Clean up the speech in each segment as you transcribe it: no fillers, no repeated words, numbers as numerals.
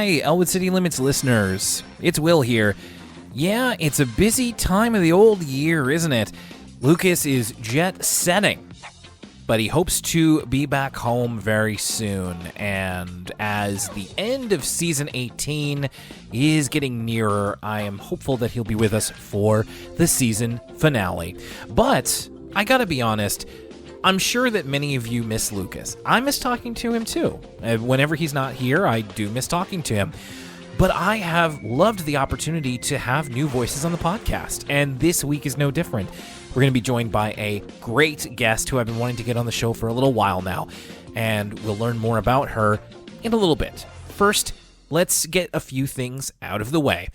Hi, Elwood City Limits listeners. It's Will here. Yeah, it's a busy time of the old year, isn't it? Lucas is jet setting, but he hopes to be back home very soon. And as the end of season 18 is getting nearer, I am hopeful that he'll be with us for the season finale. But I gotta be honest, I'm sure that many of you miss Lucas. I miss talking to him too. Whenever he's not here, I do miss talking to him. But I have loved the opportunity to have new voices on the podcast, and this week is no different. We're going to be joined by a great guest who I've been wanting to get on the show for a little while now, and we'll learn more about her in a little bit. First, let's get a few things out of the way.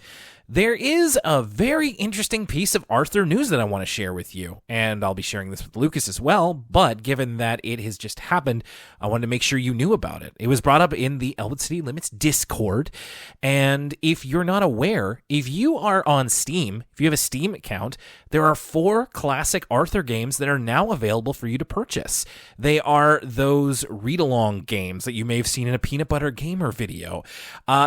There is a very interesting piece of Arthur news that I want to share with you, and I'll be sharing this with Lucas as well, but given that it has just happened, I wanted to make sure you knew about it. It was brought up in the Elwood City Limits Discord, and if you're not aware, if you are on Steam, if you have a Steam account, there are 4 classic Arthur games that are now available for you to purchase. They are those read-along games that you may have seen in a Peanut Butter Gamer video.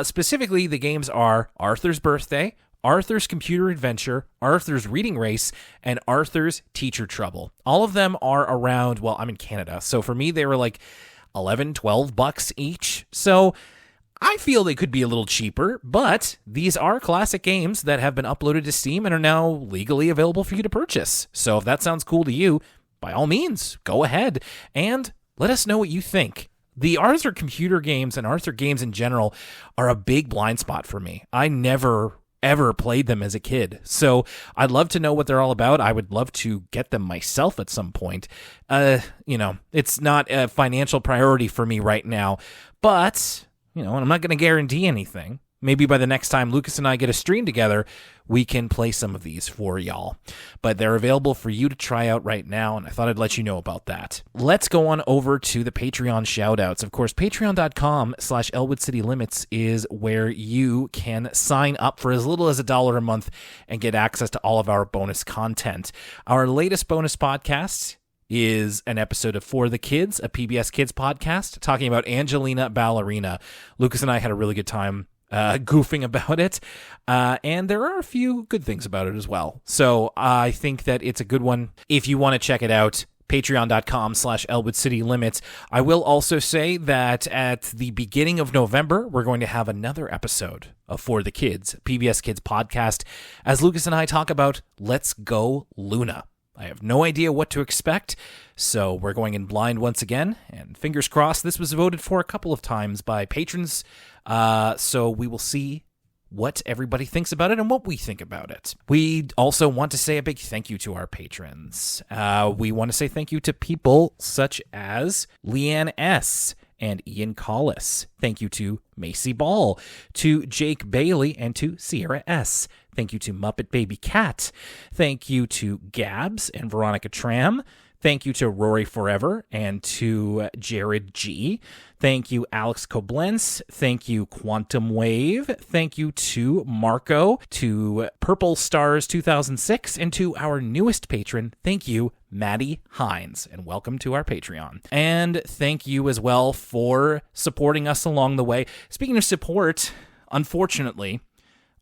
Specifically, the games are Arthur's Birthday, Arthur's Computer Adventure, Arthur's Reading Race, and Arthur's Teacher Trouble. All of them are around, well, I'm in Canada, so for me they were like $11-12 each. So I feel they could be a little cheaper, but these are classic games that have been uploaded to Steam and are now legally available for you to purchase. So if that sounds cool to you, by all means, go ahead and let us know what you think. The Arthur computer games and Arthur games in general are a big blind spot for me. I never ever played them as a kid, so I'd love to know what they're all about. I would love to get them myself at some point. It's not a financial priority for me right now, but, I'm not going to guarantee anything. Maybe by the next time Lucas and I get a stream together, we can play some of these for y'all. But they're available for you to try out right now, and I thought I'd let you know about that. Let's go on over to the Patreon shoutouts. Of course, patreon.com/ElwoodCityLimits is where you can sign up for as little as $1 a month and get access to all of our bonus content. Our latest bonus podcast is an episode of For the Kids, a PBS Kids podcast, talking about Angelina Ballerina. Lucas and I had a really good time goofing about it, and there are a few good things about it as well. So I think that it's a good one if you want to check it out. Patreon.com/ElwoodCityLimits. I will also say that at the beginning of November, we're going to have another episode of For the Kids, PBS Kids podcast, as Lucas and I talk about Let's Go Luna. I have no idea what to expect, so we're going in blind once again, and fingers crossed this was voted for a couple of times by patrons, so we will see what everybody thinks about it and what we think about it. We also want to say a big thank you to our patrons. We want to say thank you to people such as Leanne S., and Ian Collis. Thank you to Macy Ball, to Jake Bailey, and to Sierra S. Thank you to Muppet Baby Cat. Thank you to Gabs and Veronica Tram. Thank you to Rory Forever and to Jared G. Thank you, Alex Koblenz. Thank you, Quantum Wave. Thank you to Marco, to Purple Stars 2006, and to our newest patron, thank you, Maddie Hines, and welcome to our Patreon. And thank you as well for supporting us along the way. Speaking of support, unfortunately,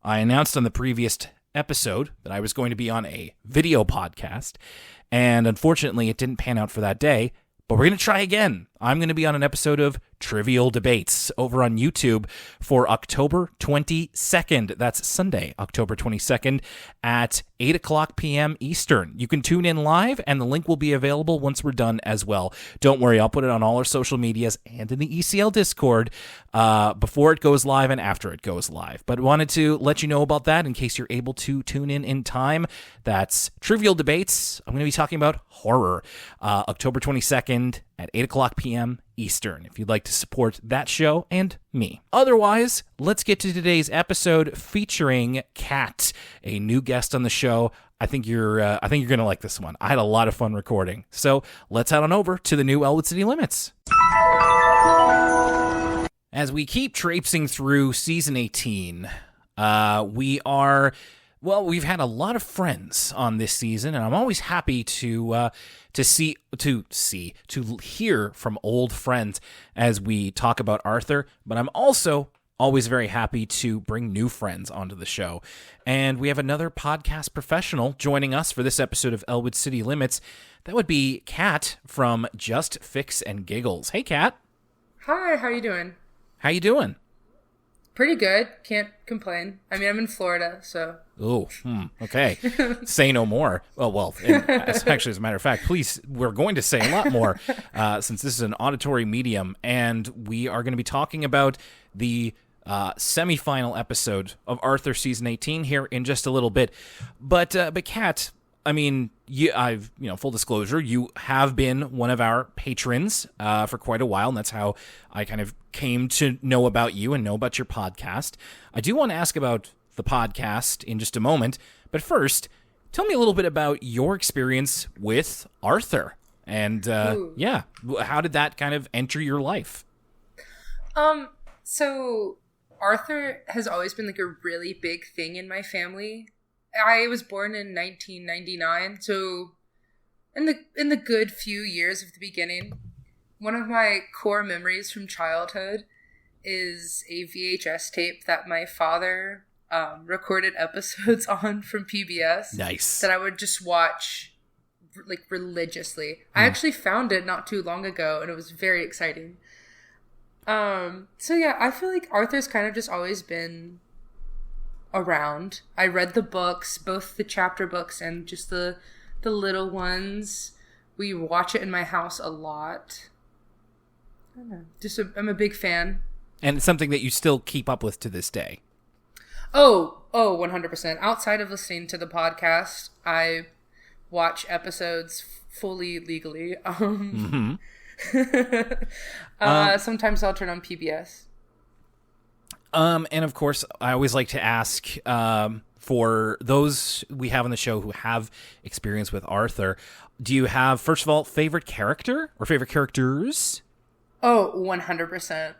I announced on the previous episode that I was going to be on a video podcast, and unfortunately it didn't pan out for that day, but we're going to try again. I'm going to be on an episode of Trivial Debates over on YouTube for October 22nd. That's Sunday, October 22nd at 8 o'clock p.m. Eastern. You can tune in live, and the link will be available once we're done as well. Don't worry, I'll put it on all our social medias and in the ECL Discord before it goes live and after it goes live. But wanted to let you know about that in case you're able to tune in time. That's Trivial Debates. I'm going to be talking about horror, October 22nd at 8 o'clock p.m. Eastern, if you'd like to support that show and me. Otherwise, let's get to today's episode featuring Kat, a new guest on the show. I think you're going to like this one. I had a lot of fun recording. So let's head on over to the new Elwood City Limits. As we keep traipsing through season 18, we've had a lot of friends on this season, and I'm always happy to hear from old friends as we talk about Arthur, but I'm also always very happy to bring new friends onto the show. And we have another podcast professional joining us for this episode of Elwood City Limits. That would be Kat from Just Fics and Giggles. Hey, Kat. Hi, how you doing? How you doing? Pretty good. Can't complain. I mean, I'm in Florida, so... Oh, okay. Say no more. Well, actually, as a matter of fact, please, we're going to say a lot more since this is an auditory medium, and we are going to be talking about the semifinal episode of Arthur Season 18 here in just a little bit. But Kat, I mean, full disclosure, you have been one of our patrons for quite a while, and that's how I kind of came to know about you and know about your podcast. I do want to ask about the podcast in just a moment, but first, tell me a little bit about your experience with Arthur, and how did that kind of enter your life? So Arthur has always been like a really big thing in my family. I was born in 1999, so in the good few years of the beginning, one of my core memories from childhood is a VHS tape that my father recorded episodes on from PBS. Nice. That I would just watch like religiously. I actually found it not too long ago, and it was very exciting. So yeah, I feel like Arthur's kind of just always been around. I read the books, both the chapter books and just the little ones. We watch it in my house a lot. I don't know. I'm a big fan. And it's something that you still keep up with to this day. Oh, 100%. Outside of listening to the podcast, I watch episodes fully legally. Sometimes I'll turn on PBS. And of course, I always like to ask for those we have on the show who have experience with Arthur, do you have, first of all, favorite character or favorite characters? Oh, 100%.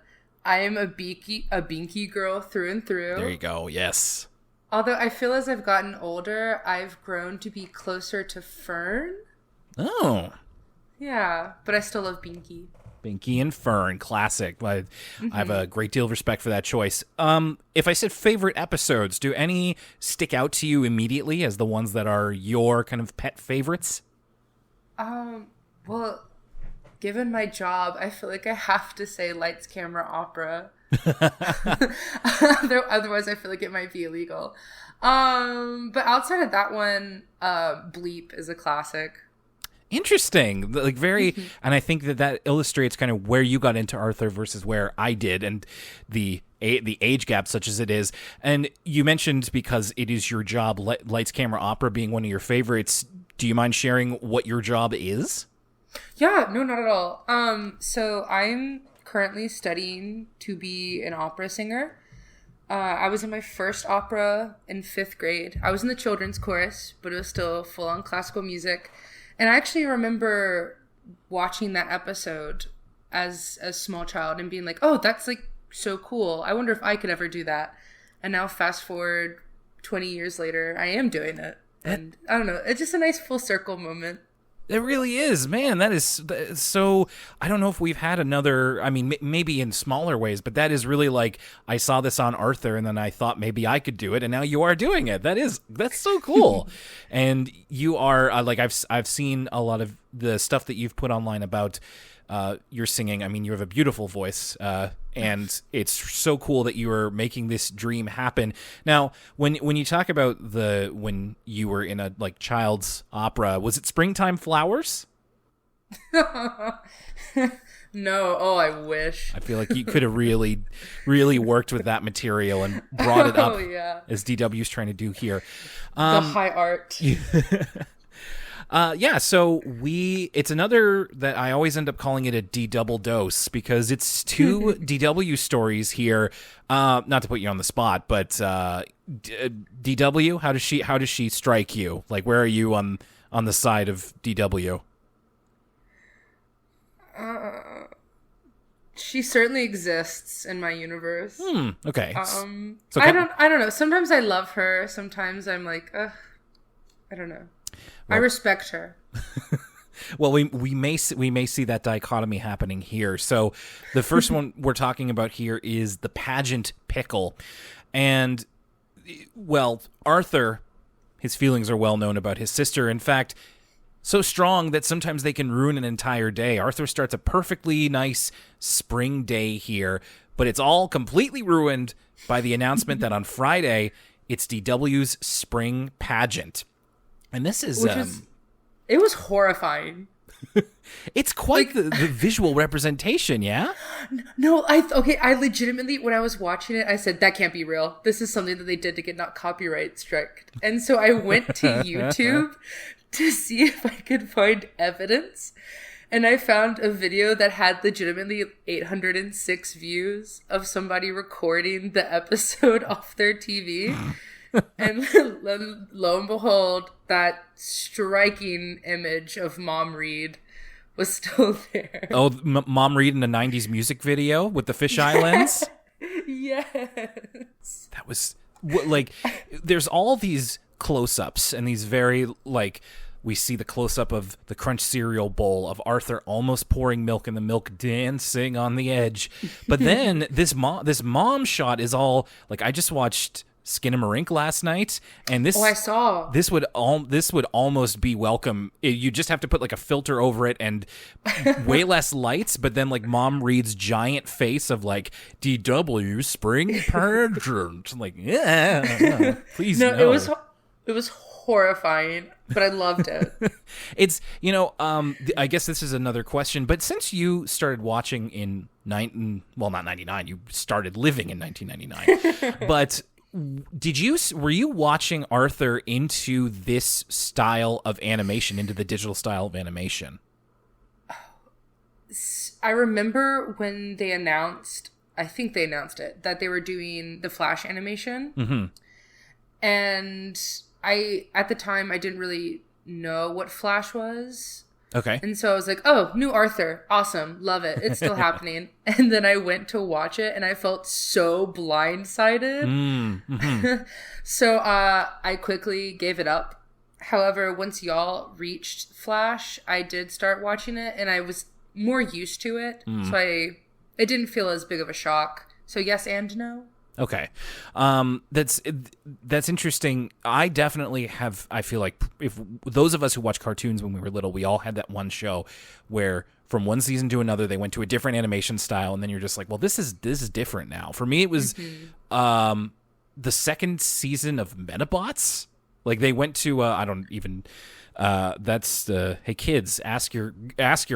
I am a Binky girl through and through. There you go, yes. Although I feel as I've gotten older, I've grown to be closer to Fern. Oh. Yeah, but I still love Binky. Binky and Fern, classic. I have a great deal of respect for that choice. If I said favorite episodes, do any stick out to you immediately as the ones that are your kind of pet favorites? Well, given my job, I feel like I have to say Lights, Camera, Opera. Otherwise, I feel like it might be illegal. But outside of that one, Bleep is a classic. Interesting. Like very, and I think that illustrates kind of where you got into Arthur versus where I did, and the age gap such as it is. And you mentioned, because it is your job, Lights, Camera, Opera being one of your favorites. Do you mind sharing what your job is? Yeah, no, not at all. So I'm currently studying to be an opera singer. I was in my first opera in 5th grade. I was in the children's chorus, but it was still full-on classical music. And I actually remember watching that episode as a small child and being like, oh, that's like so cool. I wonder if I could ever do that. And now fast forward 20 years later, I am doing it. And I don't know, it's just a nice full circle moment. It really is, man. That is so. I don't know if we've had another. I mean, maybe in smaller ways, but that is really like, I saw this on Arthur, and then I thought maybe I could do it, and now you are doing it. That's so cool. And you are like, I've seen a lot of the stuff that you've put online about your singing. I mean, you have a beautiful voice, and it's so cool that you are making this dream happen. Now, when you talk about when you were in a like child's opera, was it Springtime Flowers? No. Oh, I wish. I feel like you could have really, really worked with that material and brought it up, as DW's trying to do here. The high art. So it's another that I always end up calling it a D double dose, because it's two DW stories here. Not to put you on the spot, but DW, how does she strike you? Like, where are you on the side of DW? She certainly exists in my universe. Okay. So I don't know. Sometimes I love her. Sometimes I'm like, I don't know. Well, I respect her. Well, we may see that dichotomy happening here. So the first one we're talking about here is the Pageant Pickle. And, well, Arthur, his feelings are well known about his sister. In fact, so strong that sometimes they can ruin an entire day. Arthur starts a perfectly nice spring day here, but it's all completely ruined by the announcement that on Friday, it's DW's spring pageant. And this is... it was horrifying. It's quite the visual representation, yeah? No, I legitimately, when I was watching it, I said, that can't be real. This is something that they did to get not copyright striked. And so I went to YouTube to see if I could find evidence. And I found a video that had legitimately 806 views of somebody recording the episode off their TV. And lo and behold, that striking image of Mom Reed was still there. Oh, Mom Reed in a 90s music video with the fisheye lens? Yes. That was, like, there's all these close-ups and these very, like, we see the close-up of the Crunch cereal bowl of Arthur almost pouring milk and the milk dancing on the edge. But then this mom shot is all, like, I just watched Skinamarink last night, and this I saw this would almost be welcome. You just have to put like a filter over it and way less lights, but then like Mom Reed's giant face of like DW spring pageant, like please no. It was horrifying, but I loved it. It's I guess this is another question, but since you started watching in not 99, you started living in 1999, but were you watching Arthur into this style of animation, into the digital style of animation? I remember when they announced, I think they announced it, that they were doing the Flash animation. Mm-hmm. And at the time, I didn't really know what Flash was. Okay. And so I was like, oh, new Arthur. Awesome. Love it. It's still happening. And then I went to watch it and I felt so blindsided. Mm-hmm. So I quickly gave it up. However, once y'all reached Flash, I did start watching it and I was more used to it. So it didn't feel as big of a shock. So yes and no. Okay. That's interesting. I definitely have, I feel like if those of us who watch cartoons when we were little, we all had that one show where from one season to another, they went to a different animation style. And then you're just like, well, this is different now. For me, it was, the second season of Metabots. Like they went to, I don't even, that's hey kids, ask your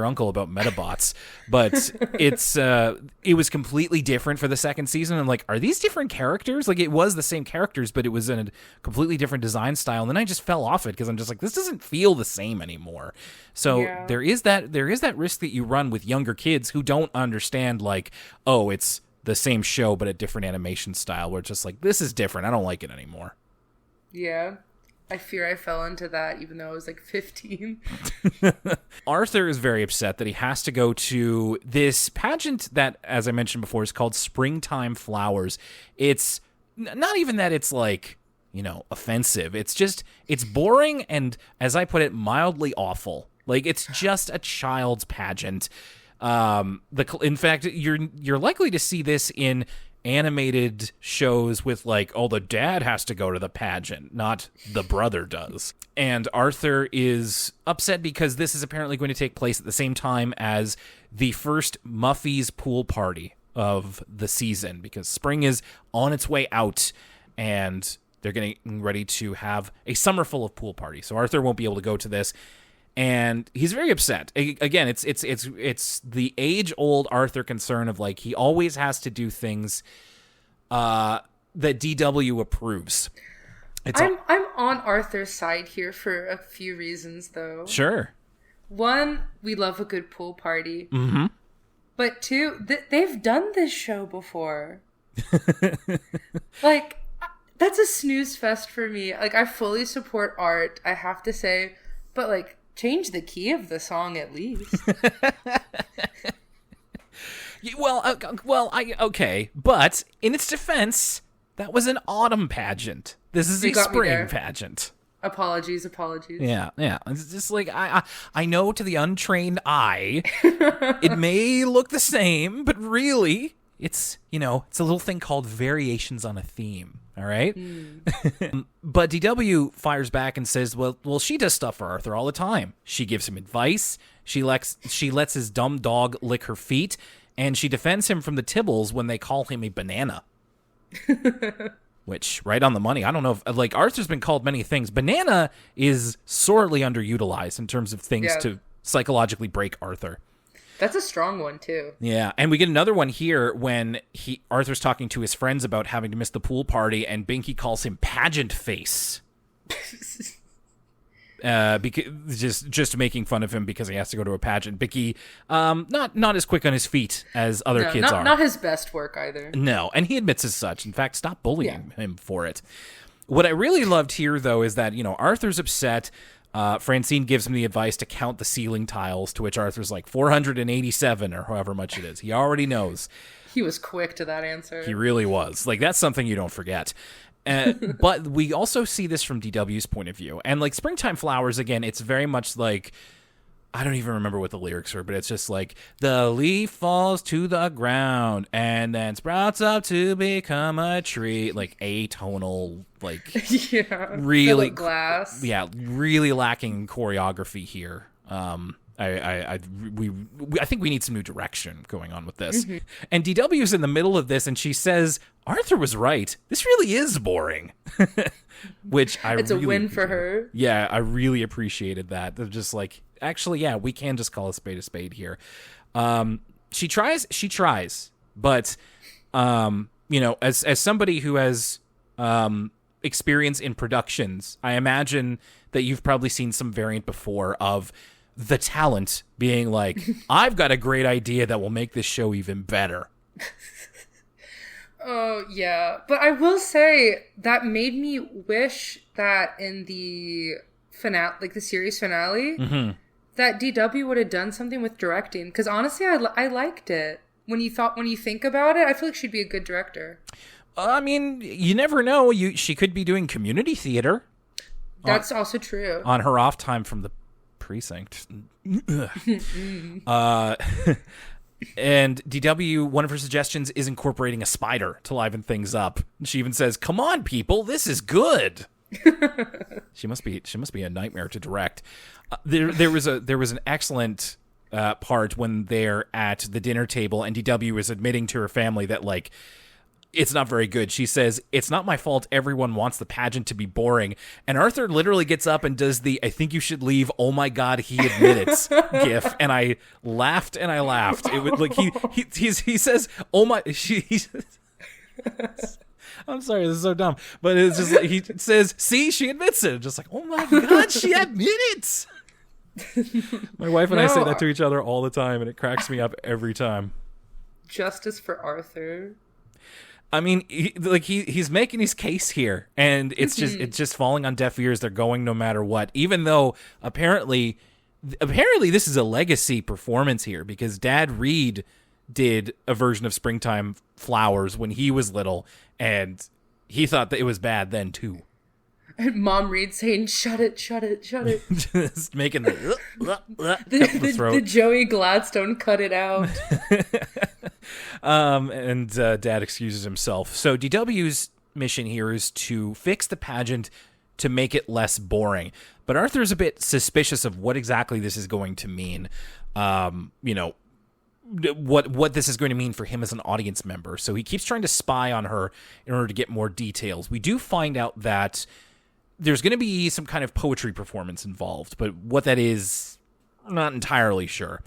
uncle about Metabots. But it was completely different for the second season. I'm like, are these different characters? Like it was the same characters, but it was in a completely different design style. And then I just fell off it because I'm just like, this doesn't feel the same anymore. So yeah. there is that risk that you run with younger kids who don't understand like, oh, it's the same show but a different animation style. Where it's just like, this is different. I don't like it anymore. Yeah. I fear I fell into that even though I was like 15. Arthur is very upset that he has to go to this pageant that, as I mentioned before, is called Springtime Flowers. It's not even that it's like, offensive. It's just, it's boring and, as I put it, mildly awful. Like, it's just a child's pageant. In fact, you're likely to see this in animated shows with like, oh, the dad has to go to the pageant, not the brother does. And Arthur is upset because this is apparently going to take place at the same time as the first Muffy's pool party of the season, because spring is on its way out and they're getting ready to have a summer full of pool parties. So Arthur won't be able to go to this. And he's very upset. Again, it's the age-old Arthur concern of like he always has to do things that DW approves. I'm on Arthur's side here for a few reasons, though. Sure. One, we love a good pool party. Mm-hmm. But two, they've done this show before. Like, that's a snooze fest for me. Like, I fully support art, I have to say, but like, change the key of the song at least. Okay, but in its defense, that was an autumn pageant. This is a spring pageant. Apologies. Yeah. It's just like, I know to the untrained eye, it may look the same, but really, it's a little thing called variations on a theme. All right. But DW fires back and says, well, she does stuff for Arthur all the time. She gives him advice. She lets his dumb dog lick her feet, and she defends him from the Tibbles when they call him a banana. Which, right on the money. I don't know if, like, Arthur's been called many things. Banana is sorely underutilized in terms of things to psychologically break Arthur. That's a strong one, too. Yeah, and we get another one here when Arthur's talking to his friends about having to miss the pool party, and Binky calls him Pageant Face. Because just making fun of him because he has to go to a pageant. Binky, not as quick on his feet as other kids are. Not his best work either. No, and he admits as such. In fact, stop bullying him for it. What I really loved here, though, is that Arthur's upset. Francine gives him the advice to count the ceiling tiles, to which Arthur's like 487 or however much it is. He already knows. He was quick to that answer. He really was. Like, that's something you don't forget. But we also see this from DW's point of view. And like Springtime Flowers, again, it's very much like, I don't even remember what the lyrics are, but it's just like, the leaf falls to the ground and then sprouts up to become a tree. Like atonal, like really glass. Yeah, really lacking choreography here. I think we need some new direction going on with this. Mm-hmm. And DW's in the middle of this, and she says, Arthur was right. This really is boring. Which it's a win for her. Yeah, I really appreciated that. They're just like, actually, yeah, we can just call a spade here. She tries, but as somebody who has experience in productions, I imagine that you've probably seen some variant before of the talent being like, I've got a great idea that will make this show even better. Oh, yeah. But I will say that made me wish that in the finale, like the series finale, that DW would have done something with directing. Because honestly, I liked it. When you think about it, I feel like she'd be a good director. I mean, you never know. She could be doing community theater. That's also true. On her off time from the precinct. And DW, one of her suggestions is incorporating a spider to liven things up. She even says, "Come on, people, this is good." She must be a nightmare to direct. There was an excellent part when they're at the dinner table and DW is admitting to her family that like it's not very good. She says, "It's not my fault everyone wants the pageant to be boring." And Arthur literally gets up and does the, "I think you should leave, oh my God, he admitted it" gif. And I laughed and I laughed. It was like he says, "Oh my," I'm sorry, this is so dumb. But it's just like, he says, "See, she admits it." Just like, oh my God, she admitted it. My wife and I say that to each other all the time, and it cracks me up every time. Justice for Arthur. I mean, he's making his case here, and it's just falling on deaf ears. They're going no matter what, even though apparently this is a legacy performance here because Dad Reed did a version of Springtime Flowers when he was little, and he thought that it was bad then too. And Mom Reed saying, "Shut it, shut it, shut it." Just making the Joey Gladstone cut it out. And Dad excuses himself. So DW's mission here is to fix the pageant to make it less boring. But Arthur's a bit suspicious of what exactly this is going to mean. What this is going to mean for him as an audience member. So he keeps trying to spy on her in order to get more details. We do find out that there's going to be some kind of poetry performance involved, but what that is, I'm not entirely sure.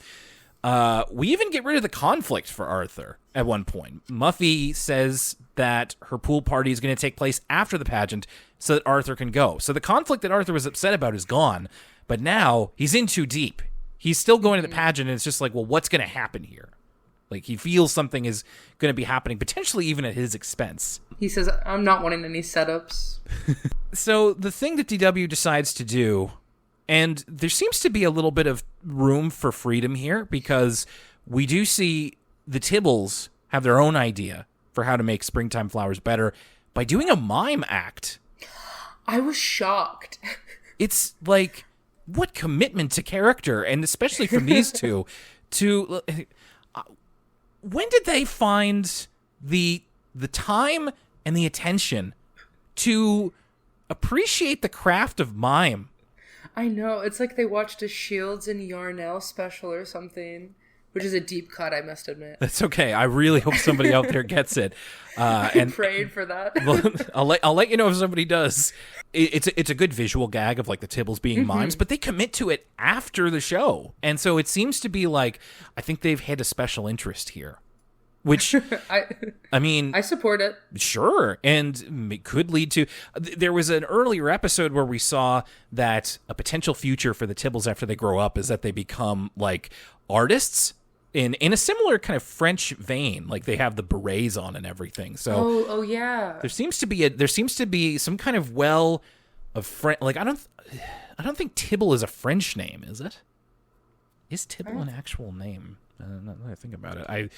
We even get rid of the conflict for Arthur at one point. Muffy says that her pool party is going to take place after the pageant so that Arthur can go. So the conflict that Arthur was upset about is gone, but now he's in too deep. He's still going to the pageant, and it's just like, well, what's going to happen here? Like, he feels something is going to be happening, potentially even at his expense. He says, "I'm not wanting any setups." So the thing that DW decides to do, and there seems to be a little bit of room for freedom here, because we do see the Tibbles have their own idea for how to make Springtime Flowers better by doing a mime act. I was shocked. It's like, what commitment to character, and especially from these two, to when did they find the time and the attention to appreciate the craft of mime? I know. It's like they watched a Shields and Yarnell special or something, which is a deep cut, I must admit. That's okay. I really hope somebody out there gets it. And prayed for that. I'll let you know if somebody does. It's a good visual gag of like the Tibbles being mimes, but they commit to it after the show, and so it seems to be like, I think they've had a special interest here, which I mean, I support it. Sure, and it could lead to. There was an earlier episode where we saw that a potential future for the Tibbles after they grow up is that they become like artists in a similar kind of French vein, like they have the berets on and everything. So oh yeah, there seems to be some kind of French. Like I don't think Tibble is a French name, is it? Is Tibble an actual name? Now that I think about it,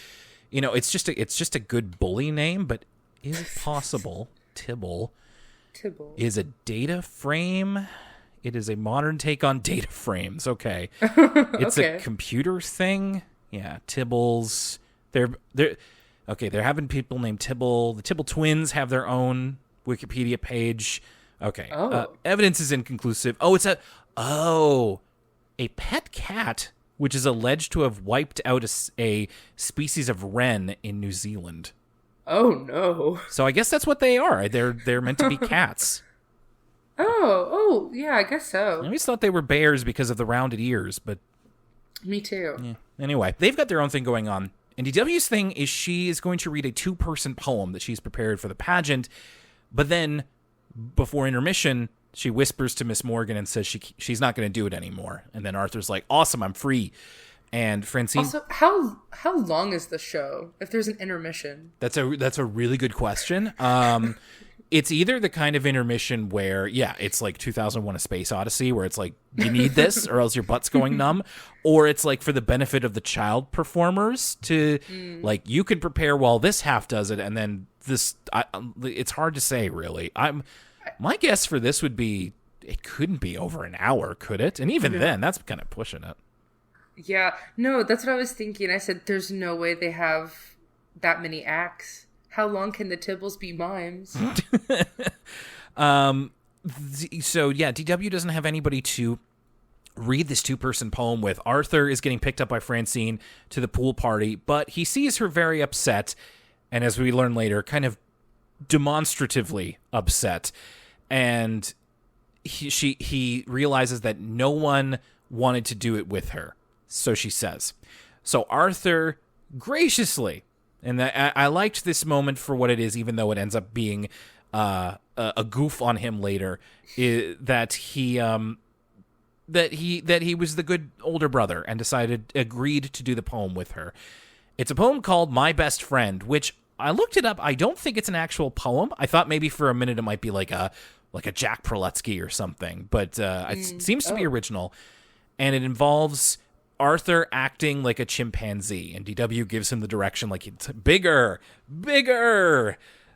it's just a good bully name, but is it possible Tibble is a data frame? It is a modern take on data frames. Okay, it's okay. a computer thing. Yeah, Tibbles. They're having people named Tibble. The Tibble twins have their own Wikipedia page. Okay. Evidence is inconclusive. Oh, it's a pet cat, which is alleged to have wiped out a species of wren in New Zealand. Oh no. So I guess that's what they are. They're meant to be cats. Oh, yeah, I guess so. I always thought they were bears because of the rounded ears, but me too. Yeah. Anyway, they've got their own thing going on. And DW's thing is she is going to read a 2-person poem that she's prepared for the pageant, but then before intermission, she whispers to Miss Morgan and says she's not going to do it anymore. And then Arthur's like, "Awesome, I'm free." And Francine. Also, how long is the show if there's an intermission? That's a really good question. It's either the kind of intermission where, yeah, it's like 2001: A Space Odyssey, where it's like, you need this or else your butt's going numb, or it's like for the benefit of the child performers to, like, you can prepare while this half does it, and then this. It's hard to say, really. My guess for this would be it couldn't be over an hour, could it? And even then, that's kind of pushing it. Yeah, no, that's what I was thinking. I said, there's no way they have that many acts. How long can the Tibbles be mimes? So, yeah, DW doesn't have anybody to read this 2-person poem with. Arthur is getting picked up by Francine to the pool party, but he sees her very upset, and as we learn later, kind of demonstratively upset. And he realizes that no one wanted to do it with her, so she says. So Arthur graciously... And I liked this moment for what it is, even though it ends up being a goof on him later. That he was the good older brother and agreed to do the poem with her. It's a poem called "My Best Friend," which I looked it up. I don't think it's an actual poem. I thought maybe for a minute it might be like a Jack Proletsky or something, but it seems to be original, and it involves Arthur acting like a chimpanzee, and DW gives him the direction like it's bigger,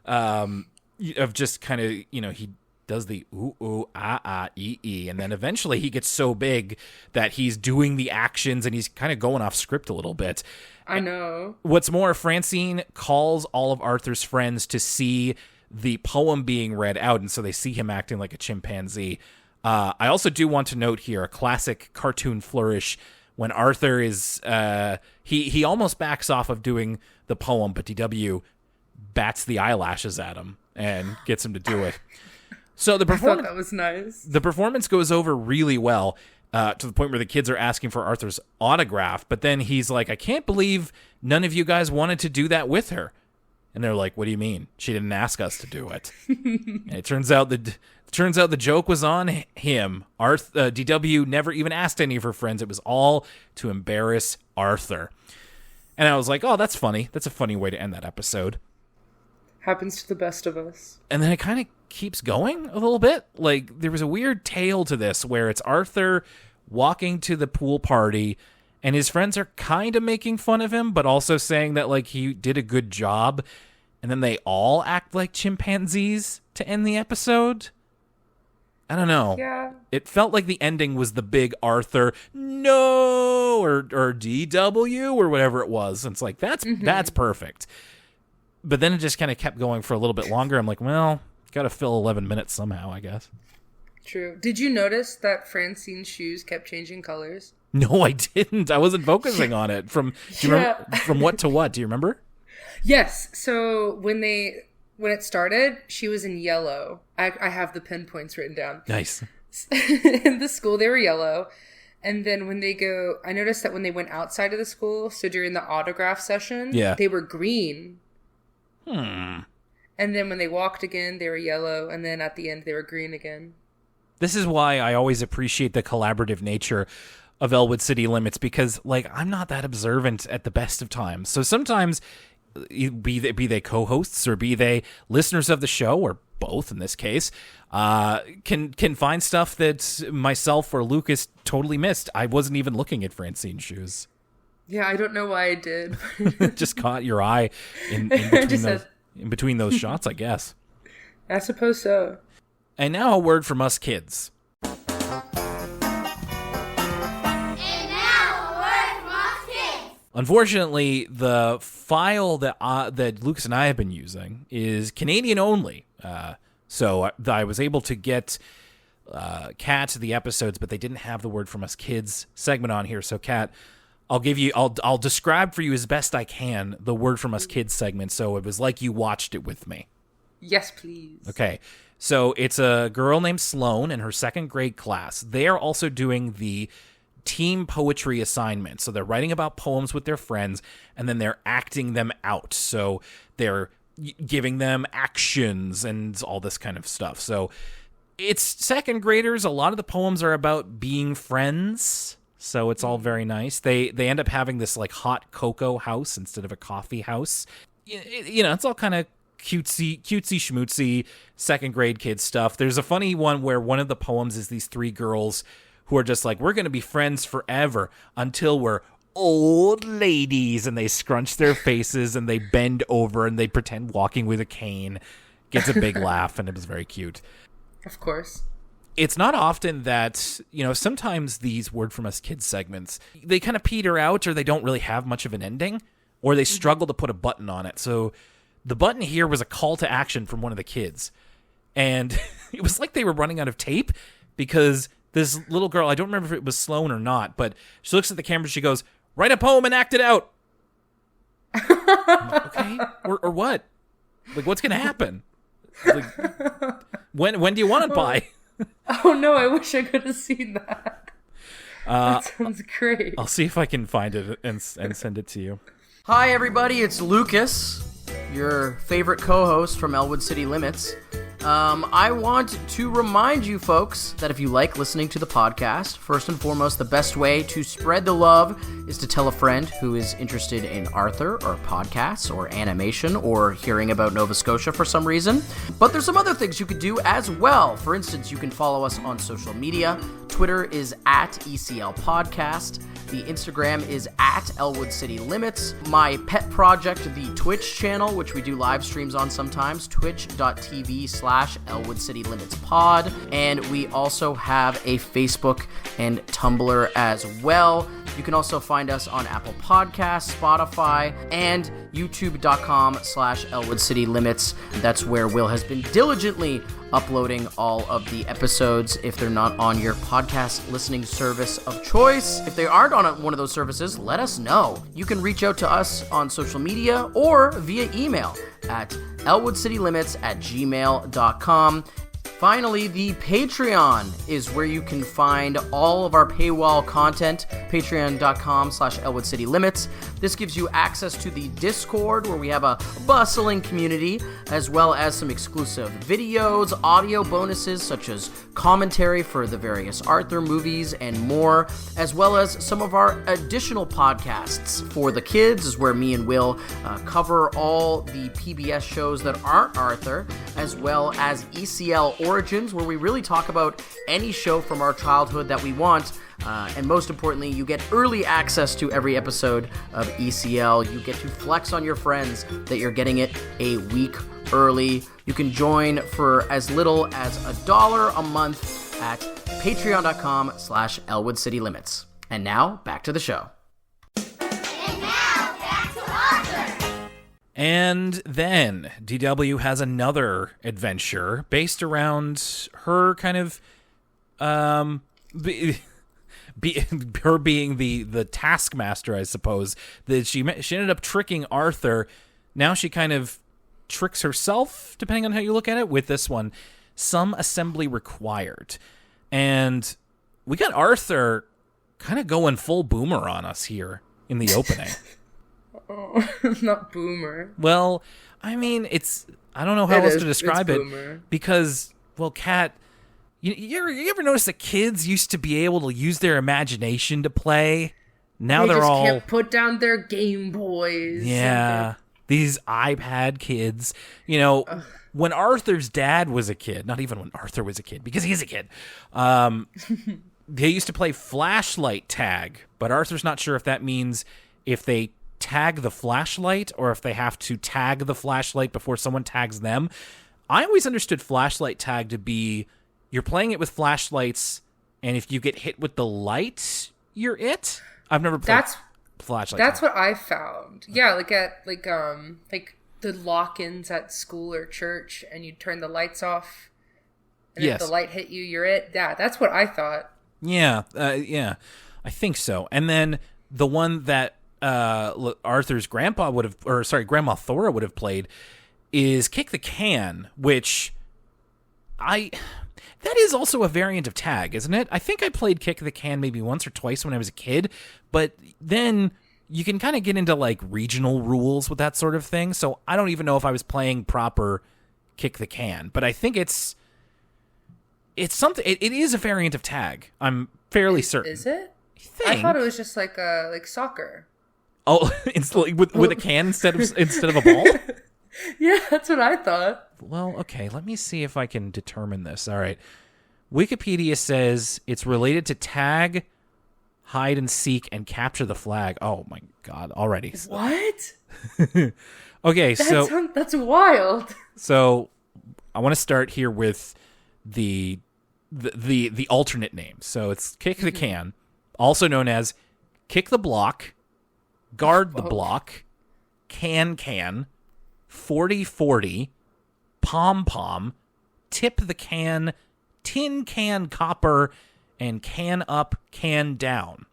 of just kind of, he does the ooh, ooh, ah, ah, ee, and then eventually he gets so big that he's doing the actions and he's kind of going off script a little bit. I know. What's more, Francine calls all of Arthur's friends to see the poem being read out, and so they see him acting like a chimpanzee. I also do want to note here a classic cartoon flourish when Arthur is, he almost backs off of doing the poem, but DW bats the eyelashes at him and gets him to do it. So the performance, I thought that was nice. The performance goes over really well, to the point where the kids are asking for Arthur's autograph, but then he's like, "I can't believe none of you guys wanted to do that with her." And they're like, "What do you mean? She didn't ask us to do it." And it turns out the joke was on him. DW never even asked any of her friends. It was all to embarrass Arthur. And I was like, "Oh, that's funny. That's a funny way to end that episode." Happens to the best of us. And then it kind of keeps going a little bit. Like, there was a weird tale to this where it's Arthur walking to the pool party, and his friends are kind of making fun of him, but also saying that, like, he did a good job. And then they all act like chimpanzees to end the episode. I don't know. Yeah. It felt like the ending was the big Arthur no or DW or whatever it was. And it's like, that's perfect. But then it just kind of kept going for a little bit longer. I'm like, well, got to fill 11 minutes somehow, I guess. True. Did you notice that Francine's shoes kept changing colors? No, I didn't. I wasn't focusing on it. From what to what? Do you remember? Yes. So when it started, she was in yellow. I have the pinpoints written down. Nice. In the school, they were yellow. And then when they go, I noticed that when they went outside of the school, so during the autograph session, they were green. And then when they walked again, they were yellow. And then at the end, they were green again. This is why I always appreciate the collaborative nature of Elwood City Limits, because like I'm not that observant at the best of times. So sometimes be they co-hosts or be they listeners of the show or both in this case, can find stuff that myself or Lucas totally missed. I wasn't even looking at Francine's shoes. Yeah, I don't know why I did. Just caught your eye in between those shots, I guess. I suppose so. And now a word from us kids. Unfortunately, the file that Lucas and I have been using is Canadian only. So I was able to get Kat the episodes, but they didn't have the word from us kids segment on here. So Kat, I'll describe for you as best I can the word from us kids segment. So it was like you watched it with me. Yes, please. Okay. So it's a girl named Sloan in her second grade class. They are also doing the team poetry assignment. So they're writing about poems with their friends, and then they're acting them out. So they're giving them actions and all this kind of stuff. So it's second graders. A lot of the poems are about being friends. So it's all very nice. They end up having this like hot cocoa house instead of a coffee house. It's all kind of cutesy schmootsy second grade kid stuff. There's a funny one where one of the poems is these three girls who are just like, we're going to be friends forever until we're old ladies, and they scrunch their faces and they bend over and they pretend walking with a cane. Gets a big laugh, and it was very cute. Of course. It's not often that, sometimes these Word From Us Kids segments, they kind of peter out, or they don't really have much of an ending, or they struggle to put a button on it. So the button here was a call to action from one of the kids. And it was like they were running out of tape, because this little girl, I don't remember if it was Sloan or not, but she looks at the camera, she goes, write a poem and act it out. Okay, or what? Like, what's going to happen? Like, when do you want it by? Oh no, I wish I could have seen that. That sounds great. I'll see if I can find it and send it to you. Hi everybody, it's Lucas, your favorite co-host from Elwood City Limits. I want to remind you folks that if you like listening to the podcast, first and foremost, the best way to spread the love is to tell a friend who is interested in Arthur or podcasts or animation or hearing about Nova Scotia for some reason. But there's some other things you could do as well. For instance, you can follow us on social media. Twitter is @ECL Podcast. The Instagram is @Elwood City Limits. My pet project, the Twitch channel, which we do live streams on sometimes, twitch.tv/Elwood City Limits Pod. And we also have a Facebook and Tumblr as well. You can also find us on Apple Podcasts, Spotify, and youtube.com/Elwood City Limits. That's where Will has been diligently uploading all of the episodes if they're not on your podcast listening service of choice. If they aren't on one of those services, let us know. You can reach out to us on social media or via email at elwoodcitylimits@gmail.com. Finally, the Patreon is where you can find all of our paywall content, patreon.com/Elwood City Limits. This gives you access to the Discord, where we have a bustling community, as well as some exclusive videos, audio bonuses, such as commentary for the various Arthur movies and more, as well as some of our additional podcasts. For the kids is where me and Will cover all the PBS shows that aren't Arthur, as well as ECL Origins, where we really talk about any show from our childhood that we want. And most importantly, you get early access to every episode of ECL. You get to flex on your friends that you're getting it a week early. You can join for as little as $1 a month at patreon.com/ElwoodCityLimits. And now, back to the show. And now, back to Arthur. And then DW has another adventure based around her kind of her being the taskmaster, I suppose. That she ended up tricking Arthur. Now she kind of tricks herself, depending on how you look at it, with this one. Some assembly required. And we got Arthur kind of going full boomer on us here in the opening. Oh, not boomer. Well, I mean, I don't know how else to describe it. Because, well, Kat, you ever notice that kids used to be able to use their imagination to play? Now they they're just all can't put down their Game Boys. Yeah. These iPad kids, when Arthur's dad was a kid, not even when Arthur was a kid, because he's a kid, they used to play flashlight tag, but Arthur's not sure if that means if they tag the flashlight or if they have to tag the flashlight before someone tags them. I always understood flashlight tag to be you're playing it with flashlights, and if you get hit with the light, you're it. I've never played flashlight. That's what I found. Yeah, like at like the lock-ins at school or church, and you turn the lights off, and if the light hit you, you're it. Yeah, that's what I thought. Yeah, I think so. And then the one that Arthur's grandma Thora would have played is Kick the Can, which that is also a variant of tag, isn't it? I think I played Kick the Can maybe once or twice when I was a kid, but then you can kind of get into like regional rules with that sort of thing. So I don't even know if I was playing proper Kick the Can, but I think it's something. It is a variant of tag. I'm fairly certain. Is it? I thought it was just like soccer. Oh, it's like with a can instead of a ball. Yeah, that's what I thought. Well, okay, let me see if I can determine this. All right. Wikipedia says it's related to tag, hide and seek, and capture the flag. Oh my god, already. What? Okay, that's wild. So I want to start here with the alternate name. So it's Kick the Can, also known as Kick the Block, Guard the Block, Can, 40-40, Pom-Pom, Tip the Can, Tin Can Copper, and Can Up, Can Down.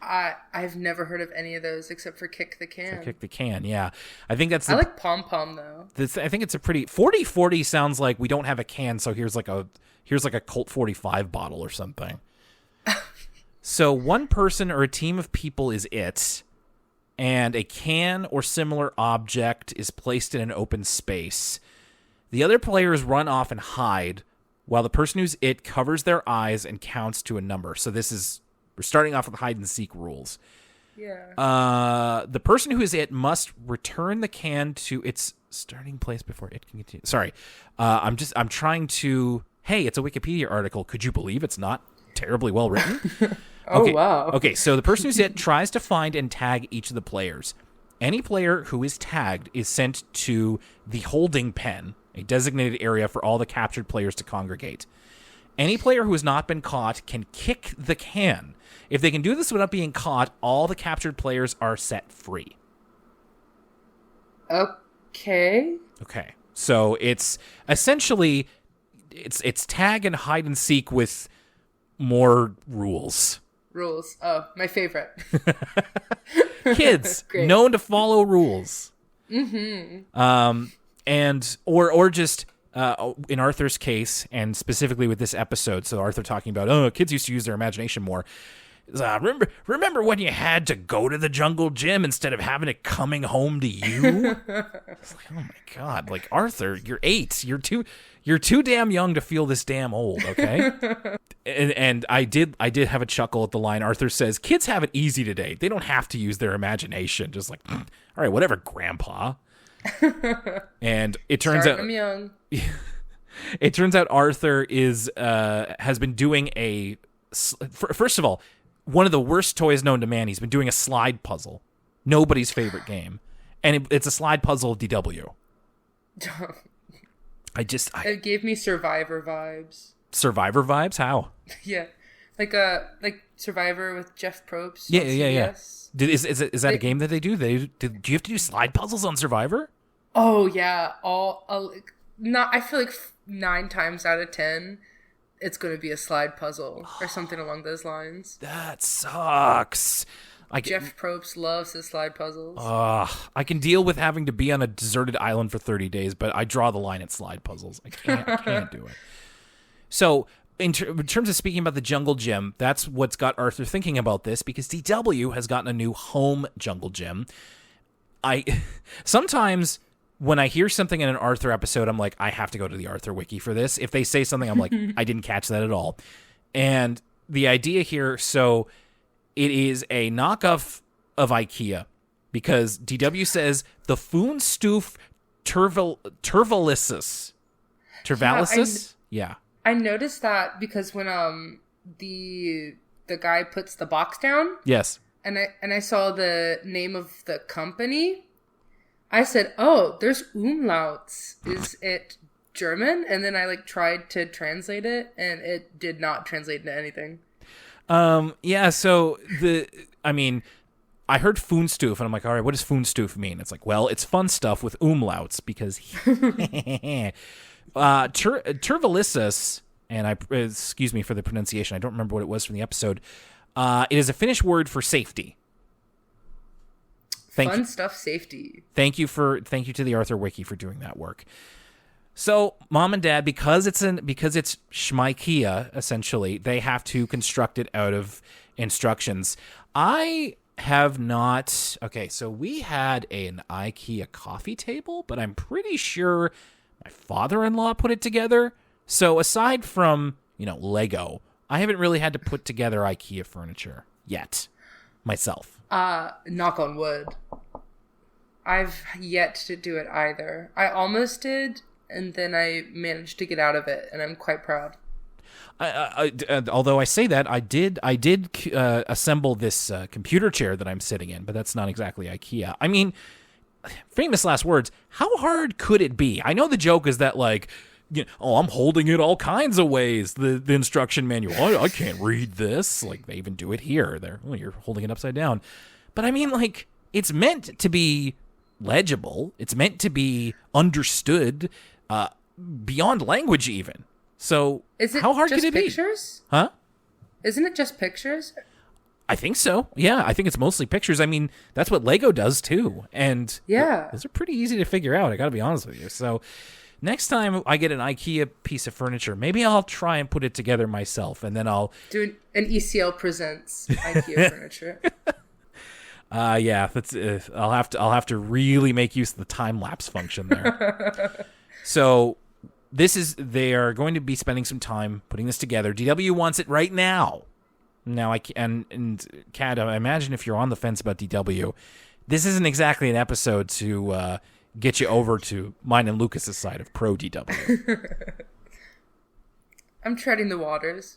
I've never heard of any of those except for Kick the Can. Kick the Can, yeah. I think that's... I like Pom-Pom, though. I think it's a pretty... 40-40 sounds like we don't have a can, so here's like a Colt 45 bottle or something. So one person or a team of people is it, and a can or similar object is placed in an open space. The other players run off and hide, while the person who's it covers their eyes and counts to a number. So we're starting off with hide and seek rules. Yeah. The person who is it must return the can to its starting place before it can continue. Sorry. I'm trying to... Hey, it's a Wikipedia article. Could you believe it's not terribly well written? Oh, wow. Okay, so the person who's it tries to find and tag each of the players. Any player who is tagged is sent to the holding pen, a designated area for all the captured players to congregate. Any player who has not been caught can kick the can. If they can do this without being caught, all the captured players are set free. Okay. Okay, so it's essentially it's tag and hide and seek with more rules. Rules. Oh, my favorite. Kids known to follow rules. Mm-hmm. And or just in Arthur's case, and specifically with this episode, so Arthur talking about kids used to use their imagination more. Remember when you had to go to the jungle gym instead of having it coming home to you? It's like, oh my god, like Arthur, you're 8. You're too damn young to feel this damn old, okay? and I did have a chuckle at the line Arthur says, "Kids have it easy today. They don't have to use their imagination." Just like, all right, whatever, Grandpa. And it turns out I'm young. It turns out Arthur has been doing first of all, one of the worst toys known to man. He's been doing a slide puzzle. Nobody's favorite game. And it's a slide puzzle of DW. It gave me Survivor vibes. Survivor vibes? How? Yeah, like Survivor with Jeff Probst. Yeah, on yeah, yeah. CBS. Is that a game that they do? Do you have to do slide puzzles on Survivor? Oh yeah, I feel like 9 times out of 10, it's going to be a slide puzzle or something along those lines. That sucks. Jeff Probst loves his slide puzzles. I can deal with having to be on a deserted island for 30 days, but I draw the line at slide puzzles. I can't do it. So, in terms of speaking about the jungle gym, that's what's got Arthur thinking about this, because DW has gotten a new home jungle gym. Sometimes when I hear something in an Arthur episode, I'm like, I have to go to the Arthur wiki for this. If they say something, I'm like, I didn't catch that at all. And the idea here, so it is a knockoff of IKEA, because DW says the Foonstoof turvallisuus. Turvallisuus? Yeah. I noticed that because when the guy puts the box down. Yes. And I saw the name of the company. I said, "Oh, there's umlauts. Is it German?" And then I tried to translate it, and it did not translate into anything. Yeah. So I heard Foonstoof, and I'm like, all right, what does Foonstoof mean? It's like, well, it's fun stuff with umlauts, because turvallisuus, and excuse me for the pronunciation, I don't remember what it was from the episode. It is a Finnish word for safety. Fun stuff, safety. Thank you to the Arthur Wiki for doing that work. So, Mom and Dad, because it's Schmikea, essentially, they have to construct it out of instructions. I have not. Okay, so we had an IKEA coffee table, but I'm pretty sure my father-in-law put it together. So, aside from, Lego, I haven't really had to put together IKEA furniture yet myself. Knock on wood. I've yet to do it either. I almost did, and then I managed to get out of it, and I'm quite proud. Although I say that, I did assemble this computer chair that I'm sitting in, but that's not exactly IKEA. I mean, famous last words, how hard could it be? I know the joke is that, I'm holding it all kinds of ways, the instruction manual. I can't read this. They even do it here. You're holding it upside down. But I mean, it's meant to be legible. It's meant to be understood beyond language even. So how hard could it be? Pictures? Huh? Isn't it just pictures? I think so. Yeah, I think it's mostly pictures. I mean, that's what Lego does too. And yeah, those are pretty easy to figure out, I got to be honest with you. So next time I get an IKEA piece of furniture, maybe I'll try and put it together myself, and then I'll do an ECL presents IKEA furniture. Yeah, that's. I'll have to really make use of the time lapse function there. So they are going to be spending some time putting this together. DW wants it right now. Now and Kat, I imagine if you're on the fence about DW, this isn't exactly an episode to get you over to mine and Lucas's side of pro DW. I'm treading the waters.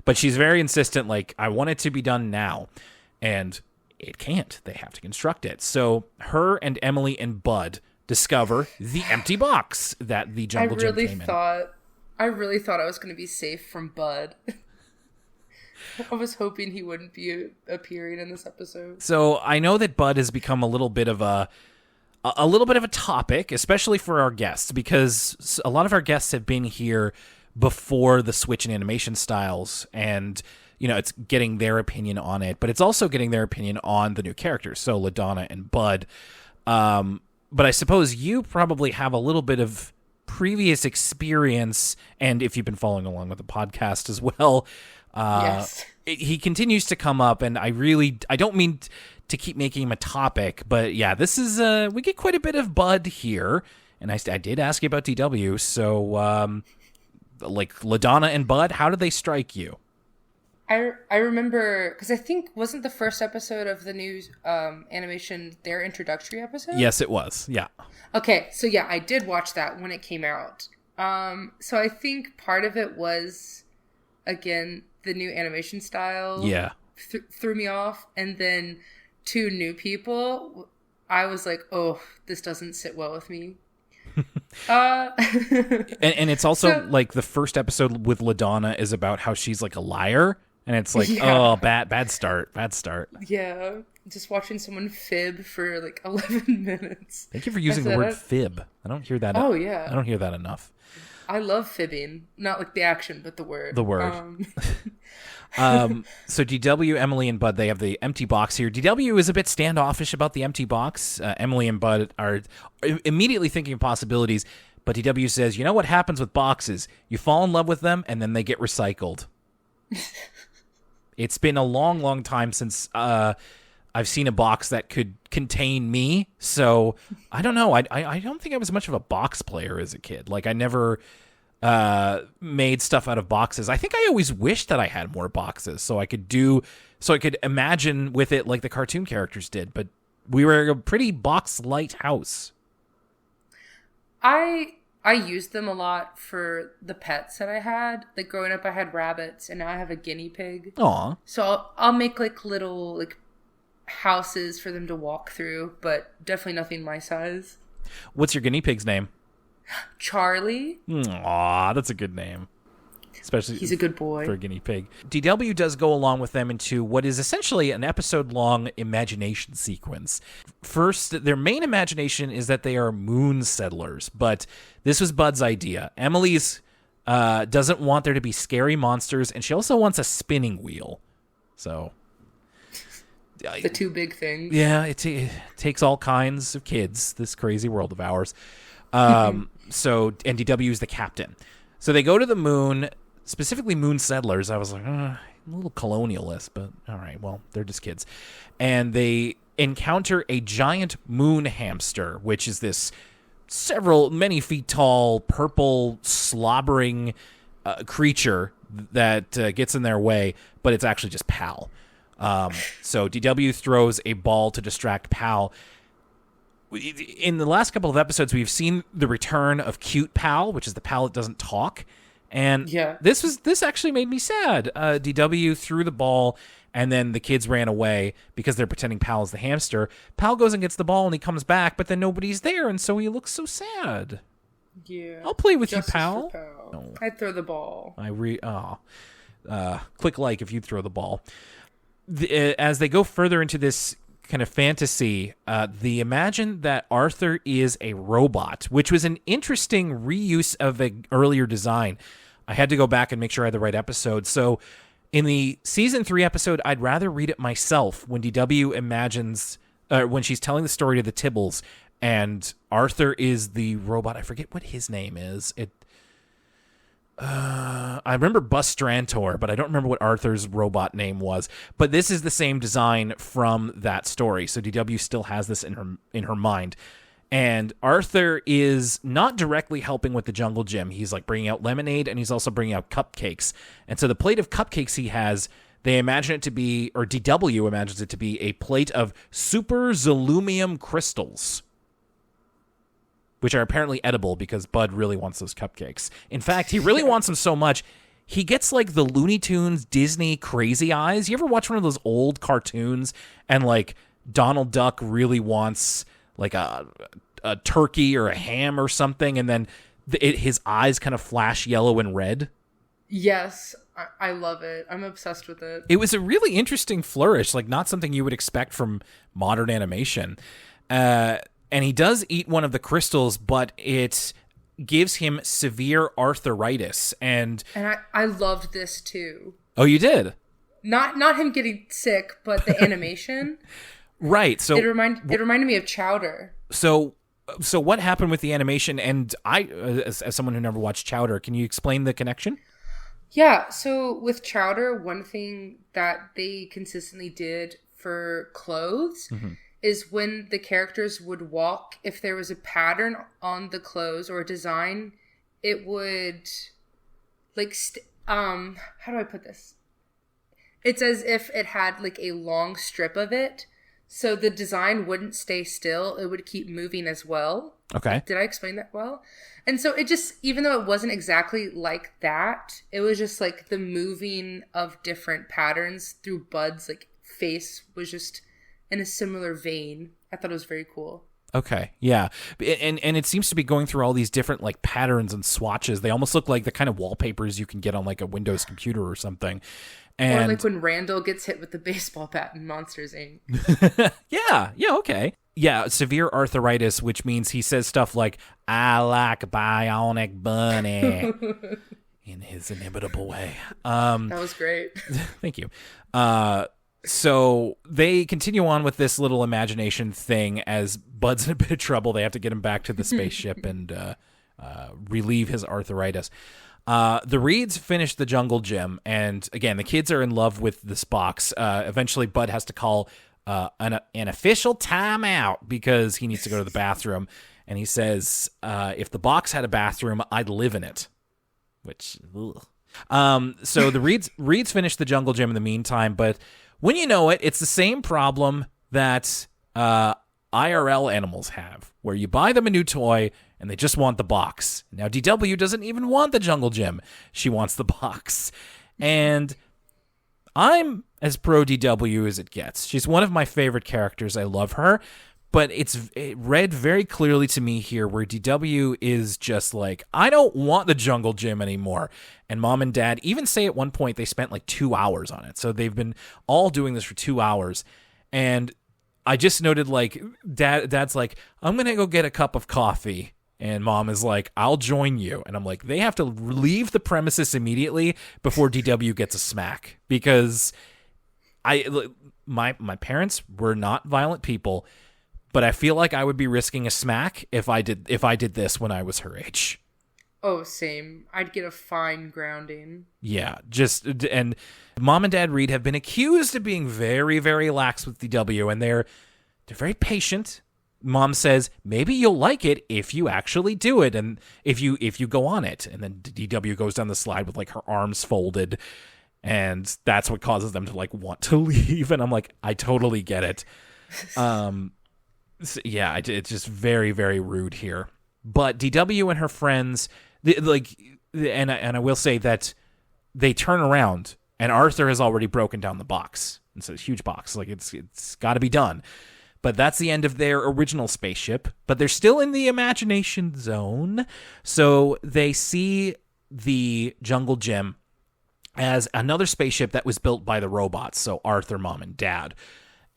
But she's very insistent, I want it to be done now. And it can't. They have to construct it. So her and Emily and Bud discover the empty box that the jungle gym came in. I really thought I was going to be safe from Bud. I was hoping he wouldn't be appearing in this episode. So I know that Bud has become a little bit of a topic, especially for our guests, because a lot of our guests have been here before the switch in animation styles, and it's getting their opinion on it, but it's also getting their opinion on the new characters. So LaDonna and Bud. But I suppose you probably have a little bit of previous experience, and if you've been following along with the podcast as well, yes. He continues to come up, and I don't mean to keep making him a topic, but yeah, this is we get quite a bit of Bud here, and I did ask you about DW. So LaDonna and Bud, how did they strike you? I remember, because I think, wasn't the first episode of the new animation their introductory episode? Yes, it was. Yeah. Okay, so yeah, I did watch that when it came out. So I think part of it was, again, the new animation style. Yeah. Threw me off. And then 2 new people, I was like, oh, this doesn't sit well with me. And it's also like the first episode with LaDonna is about how she's like a liar. And it's like, oh, bad start. Yeah. Just watching someone fib for like 11 minutes. Thank you for using the word fib. I don't hear that. Oh, yeah. I don't hear that enough. I love fibbing. Not like the action, but the word. The word. So DW, Emily, and Bud, they have the empty box here. DW is a bit standoffish about the empty box. Emily and Bud are immediately thinking of possibilities. But DW says, you know what happens with boxes? You fall in love with them, and then they get recycled. It's been a long, long time since I've seen a box that could contain me. So I don't know. I don't think I was much of a box player as a kid. Like I never made stuff out of boxes. I think I always wished that I had more boxes so I could imagine with it like the cartoon characters did. But we were a pretty box light house. I used them a lot for the pets that I had. Like growing up, I had rabbits, and now I have a guinea pig. Aw. So I'll make like little like houses for them to walk through, but definitely nothing my size. What's your guinea pig's name? Charlie. Aw, that's a good name. Especially he's a good boy for a guinea pig. DW does go along with them into what is essentially an episode-long imagination sequence. First, their main imagination is that they are moon settlers, but this was Bud's idea. Emily's doesn't want there to be scary monsters, and she also wants a spinning wheel. So, the two big things. Yeah, it takes all kinds of kids. This crazy world of ours. So, and DW is the captain. So they go to the moon, specifically moon settlers. I was like, a little colonialist, but all right, well, they're just kids. And they encounter a giant moon hamster, which is this many feet tall, purple, slobbering creature that gets in their way, but it's actually just Pal. So DW throws a ball to distract Pal. In the last couple of episodes, we've seen the return of cute Pal, which is the Pal that doesn't talk. And this actually made me sad. DW threw the ball, and then the kids ran away because they're pretending Pal is the hamster. Pal goes and gets the ball, and he comes back, but then nobody's there, and so he looks so sad. Yeah. I'll play with Justice you, Pal. No. I'd throw the ball. Click like if you throw the ball. As they go further into this kind of fantasy, they imagine that Arthur is a robot, which was an interesting reuse of an earlier design. I had to go back and make sure I had the right episode. So in the season 3 episode, I'd rather read it myself when DW imagines, when she's telling the story to the Tibbles, and Arthur is the robot. I forget what his name is. I remember Bus Strantor, but I don't remember what Arthur's robot name was. But this is the same design from that story, so DW still has this in her mind. And Arthur is not directly helping with the jungle gym. He's like bringing out lemonade, and he's also bringing out cupcakes. And so the plate of cupcakes he has, they imagine it to be, or DW imagines it to be, a plate of super zolumium crystals, which are apparently edible because Bud really wants those cupcakes. In fact, he really wants them so much, he gets like the Looney Tunes Disney crazy eyes. You ever watch one of those old cartoons and like Donald Duck really wants like a turkey or a ham or something, and then his eyes kind of flash yellow and red? Yes, I love it. I'm obsessed with it. It was a really interesting flourish, like not something you would expect from modern animation. And he does eat one of the crystals, but it gives him severe arthritis. And I loved this too. Oh, you did? Not him getting sick, but the animation. Right. So it reminded me of Chowder. So what happened with the animation? And I, as someone who never watched Chowder, can you explain the connection? Yeah. So with Chowder, one thing that they consistently did for clothes is when the characters would walk, if there was a pattern on the clothes or a design, it would like how do I put this? It's as if it had like a long strip of it, so the design wouldn't stay still, it would keep moving as well. Okay. Did I explain that well? And so it just, even though it wasn't exactly like that, it was just like the moving of different patterns through Bud's like face was just in a similar vein. I thought it was very cool. Okay, yeah. And it seems to be going through all these different like patterns and swatches. They almost look like the kind of wallpapers you can get on like a Windows computer or something. And Or like when Randall gets hit with the baseball bat in Monsters, Inc. yeah, okay. Yeah, severe arthritis, which means he says stuff like, I like Bionic Bunny in his inimitable way. That was great. Thank you. So they continue on with this little imagination thing as Bud's in a bit of trouble. They have to get him back to the spaceship and relieve his arthritis. The Reeds finish the jungle gym, and again, the kids are in love with this box. Eventually, Bud has to call an official timeout because he needs to go to the bathroom, and he says, if the box had a bathroom, I'd live in it. Which, ugh. So the Reeds finish the jungle gym in the meantime, but when you know it, it's the same problem that IRL animals have, where you buy them a new toy and they just want the box. Now, DW doesn't even want the jungle gym. She wants the box. And I'm as pro DW as it gets. She's one of my favorite characters. I love her. But it read very clearly to me here where DW is just like, I don't want the jungle gym anymore. And Mom and Dad even say at one point they spent like 2 hours on it. So they've been all doing this for 2 hours. And I just noted like, Dad's like, I'm going to go get a cup of coffee. And Mom is like, I'll join you. And I'm like, they have to leave the premises immediately before DW gets a smack. Because my parents were not violent people. But I feel like I would be risking a smack if I did this when I was her age. Oh, same. I'd get a fine grounding. Yeah, and Mom and Dad Reed have been accused of being very, very lax with DW, and they're very patient. Mom says, maybe you'll like it if you actually do it, and if you go on it. And then DW goes down the slide with like her arms folded, and that's what causes them to like want to leave. And I'm like, I totally get it. So, yeah, it's just very, very rude here. But DW and her friends, and I will say that they turn around, and Arthur has already broken down the box. It's a huge box, like it's got to be done. But that's the end of their original spaceship. But they're still in the imagination zone, so they see the jungle gym as another spaceship that was built by the robots. So Arthur, Mom, and Dad,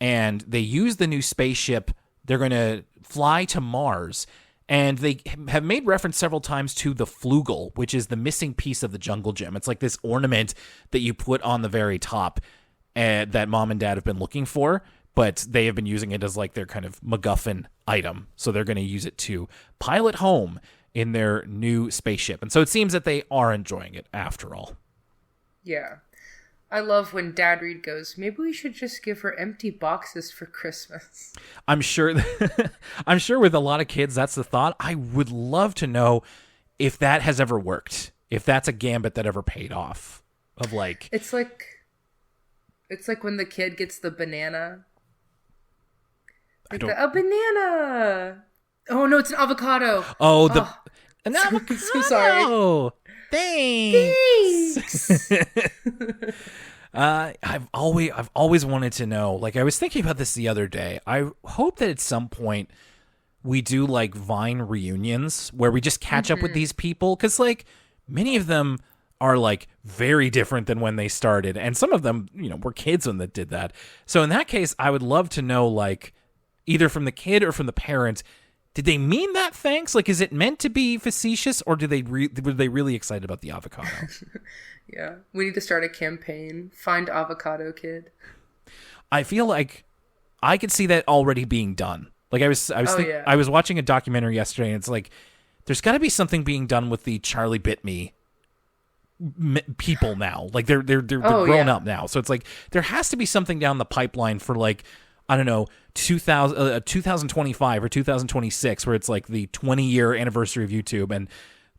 and they use the new spaceship. They're going to fly to Mars, and they have made reference several times to the flugel, which is the missing piece of the jungle gym. It's like this ornament that you put on the very top that Mom and Dad have been looking for, but they have been using it as like their kind of MacGuffin item. So they're going to use it to pilot home in their new spaceship. And so it seems that they are enjoying it after all. Yeah. I love when Dad Reed goes, maybe we should just give her empty boxes for Christmas. I'm sure with a lot of kids, that's the thought. I would love to know if that has ever worked, if that's a gambit that ever paid off. Of like, it's like when the kid gets the banana. Like a banana. Oh no, it's an avocado. An avocado. So sorry. Thanks. I've always wanted to know. Like, I was thinking about this the other day. I hope that at some point we do like Vine reunions where we just catch up with these people, because like many of them are like very different than when they started, and some of them, were kids when they did that. So in that case, I would love to know, like, either from the kid or from the parent, did they mean that thanks? Like, is it meant to be facetious, or were they really excited about the avocado? Yeah, we need to start a campaign. Find avocado kid. I feel like I could see that already being done. Like I was watching a documentary yesterday, and it's like there's got to be something being done with the Charlie Bit Me people now. Like they're grown up now, so it's like there has to be something down the pipeline for like, I don't know, 2025 or 2026, where it's like the 20-year anniversary of YouTube, and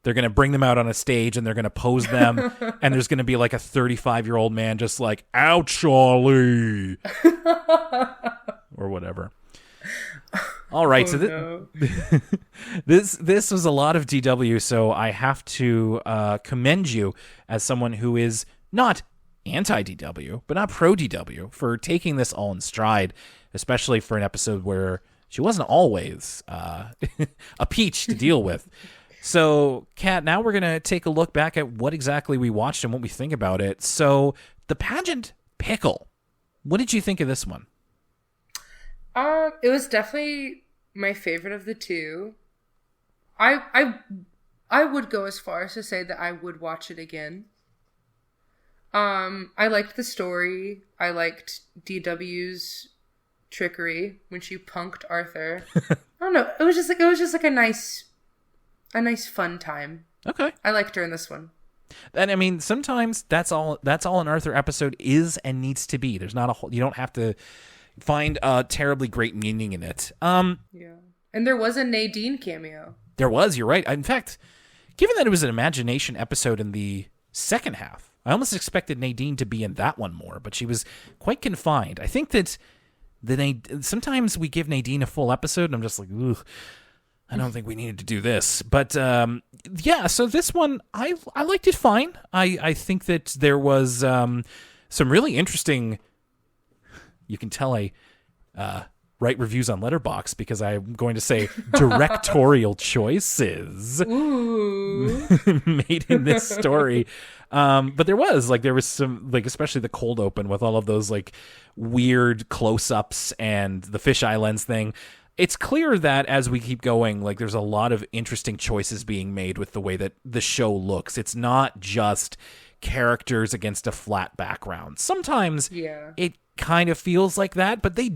they're going to bring them out on a stage and they're going to pose them, and there's going to be like a 35-year-old man just like, "Ouch, Charlie," or whatever. All right, this was a lot of DW, so I have to commend you as someone who is not anti-DW, but not pro-DW, for taking this all in stride, especially for an episode where she wasn't always a peach to deal with. So, Kat, now we're going to take a look back at what exactly we watched and what we think about it. So, the Pageant Pickle. What did you think of this one? It was definitely my favorite of the two. I would go as far as to say that I would watch it again. I liked the story. I liked DW's trickery when she punked Arthur. I don't know. It was just like a nice fun time. Okay. I liked her in this one. And I mean, sometimes that's all an Arthur episode is and needs to be. There's not a whole, you don't have to find a terribly great meaning in it. Yeah. And there was a Nadine cameo. There was, you're right. In fact, given that it was an imagination episode in the second half, I almost expected Nadine to be in that one more, but she was quite confined. I think that sometimes we give Nadine a full episode and I'm just like, ugh, I don't think we needed to do this. But yeah, so this one, I liked it fine. I think that there was some really interesting, you can tell I write reviews on Letterboxd because I'm going to say directorial choices made in this story. But there was some, like, especially the cold open with all of those like weird close-ups and the fisheye lens thing. It's clear that as we keep going, like, there's a lot of interesting choices being made with the way that the show looks. It's not just characters against a flat background. Sometimes it kind of feels like that, but they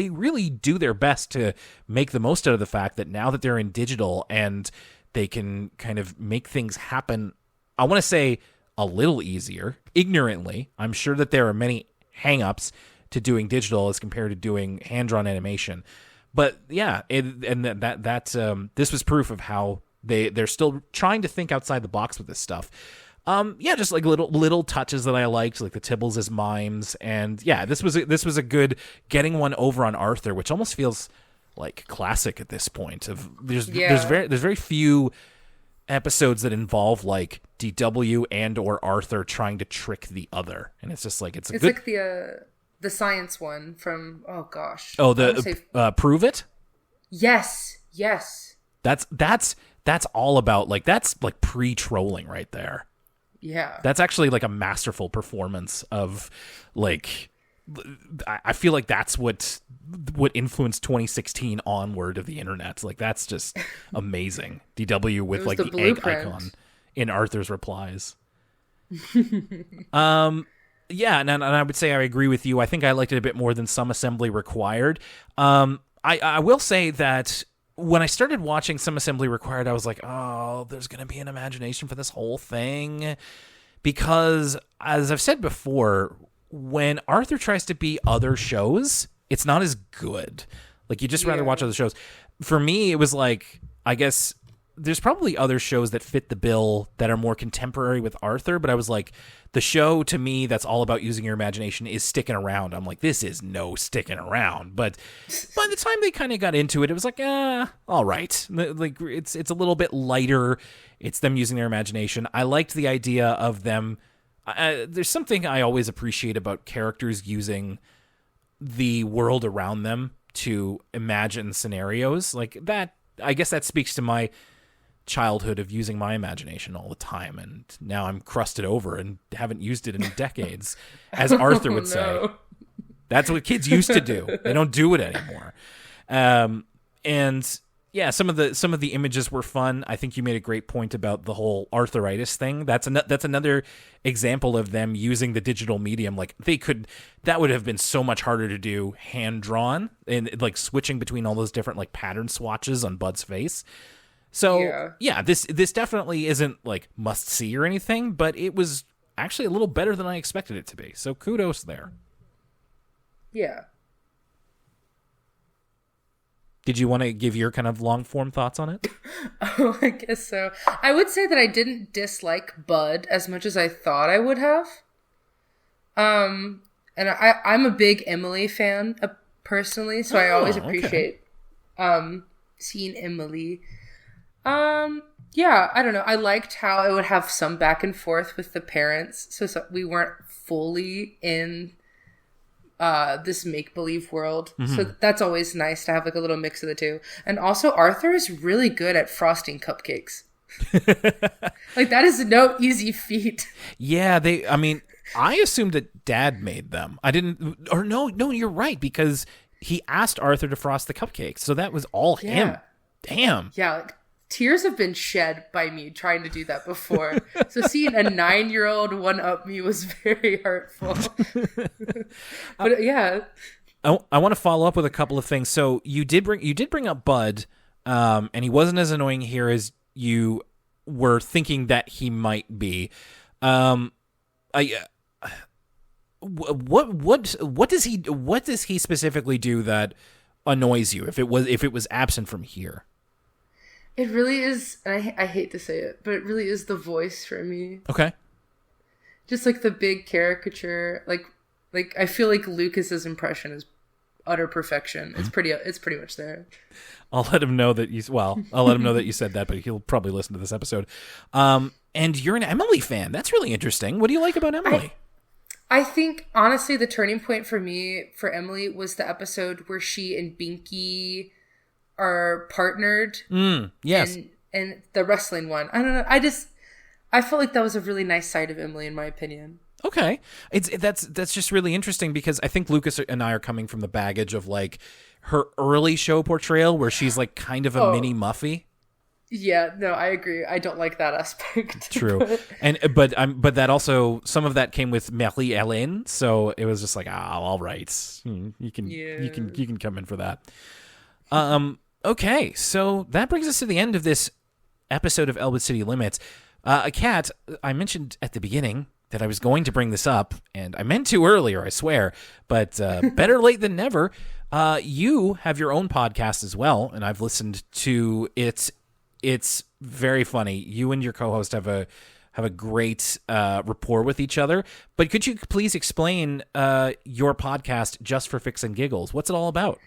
really do their best to make the most out of the fact that now that they're in digital and they can kind of make things happen, I want to say a little easier, ignorantly. I'm sure that there are many hang-ups to doing digital as compared to doing hand-drawn animation. But yeah, this was proof of how they're still trying to think outside the box with this stuff. Yeah, just like little touches that I liked, like the Tibbles as mimes, and yeah, this was a good getting one over on Arthur, which almost feels like classic at this point. There's very few episodes that involve like DW and or Arthur trying to trick the other, and it's just like it's good... like the science one from Prove It. Yes. That's all about that's like pre-trolling right there. Yeah. That's actually like a masterful performance of like, I feel like that's what influenced 2016 onward of the internet. Like, that's just amazing. DW with like the egg icon in Arthur's replies. Yeah, and I would say I agree with you. I think I liked it a bit more than Some Assembly Required. I will say that when I started watching Some Assembly Required, I was like, oh, there's going to be an imagination for this whole thing. Because, as I've said before, when Arthur tries to be other shows, it's not as good. Like, you just rather watch other shows. For me, it was like, I guess there's probably other shows that fit the bill that are more contemporary with Arthur, but I was like, the show to me that's all about using your imagination is Sticking Around. I'm like, this is no sticking around. But by the time they kind of got into it, it was like, all right. Like, it's a little bit lighter. It's them using their imagination. I liked the idea of them. There's something I always appreciate about characters using the world around them to imagine scenarios like that. I guess that speaks to my childhood of using my imagination all the time, and now I'm crusted over and haven't used it in decades, as Arthur would say. That's what kids used to do. They don't do it anymore. And yeah, some of the images were fun. I think you made a great point about the whole arthritis thing. That's another example of them using the digital medium. Like, that would have been so much harder to do hand drawn, and like switching between all those different like pattern swatches on Bud's face. So yeah, this definitely isn't like must see or anything, but it was actually a little better than I expected it to be. So kudos there. Yeah. Did you want to give your kind of long form thoughts on it? Oh, I guess so. I would say that I didn't dislike Bud as much as I thought I would have. And I'm a big Emily fan personally, so I always appreciate seeing Emily. Yeah, I don't know. I liked how it would have some back and forth with the parents, so we weren't fully in this make-believe world. So that's always nice to have like a little mix of the two. And also Arthur is really good at frosting cupcakes. Like that is no easy feat. Yeah, I assumed that Dad made them. I didn't, or no, you're right, because he asked Arthur to frost the cupcakes, so that was all him. Damn. Yeah, like tears have been shed by me trying to do that before. So seeing a 9-year-old one-up me was very hurtful. But yeah. I want to follow up with a couple of things. So you did bring up Bud, and he wasn't as annoying here as you were thinking that he might be. What does he specifically do that annoys you if it was absent from here? It really is, and I hate to say it, but it really is the voice for me. Okay. Just like the big caricature, like I feel like Lucas's impression is utter perfection. It's pretty much there. I'll let him know that you said that, but he'll probably listen to this episode. And you're an Emily fan. That's really interesting. What do you like about Emily? I think, honestly, the turning point for me, for Emily, was the episode where she and Binky are partnered. Yes. And the wrestling one. I don't know. I felt like that was a really nice side of Emily, in my opinion. Okay. That's just really interesting, because I think Lucas and I are coming from the baggage of like her early show portrayal where she's like kind of a mini Muffy. Yeah, no, I agree. I don't like that aspect. True. But that also, some of that came with Marie-Hélène, so it was just like, all right. You can come in for that. Okay, so that brings us to the end of this episode of Elwood City Limits. Kat, I mentioned at the beginning that I was going to bring this up, and I meant to earlier, I swear, but better late than never. You have your own podcast as well, and I've listened to it. It's very funny. You and your co-host have a great rapport with each other. But could you please explain your podcast, Just for Fics and Giggles? What's it all about?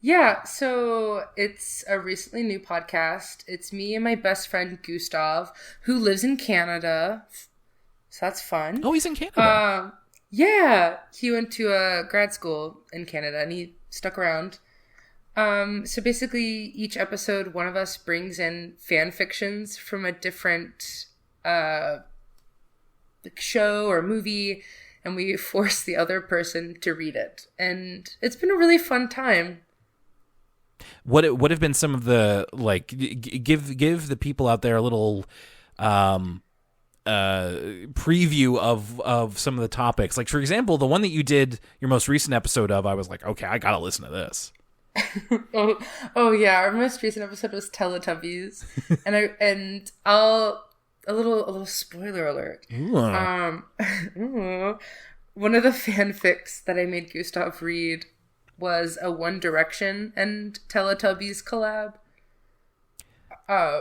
Yeah, so it's a recently new podcast. It's me and my best friend Gustav, who lives in Canada. So that's fun. Oh, he's in Canada. Yeah, he went to a grad school in Canada, and he stuck around. So basically, each episode, one of us brings in fan fictions from a different show or movie, and we force the other person to read it. And it's been a really fun time. What have been some of the, like, give the people out there a little preview of some of the topics? Like, for example, the one that you did your most recent episode of, I was like, okay, I gotta listen to this. oh yeah, our most recent episode was Teletubbies, and a little spoiler alert. One of the fanfics that I made Gustav read was a One Direction and Teletubbies collab,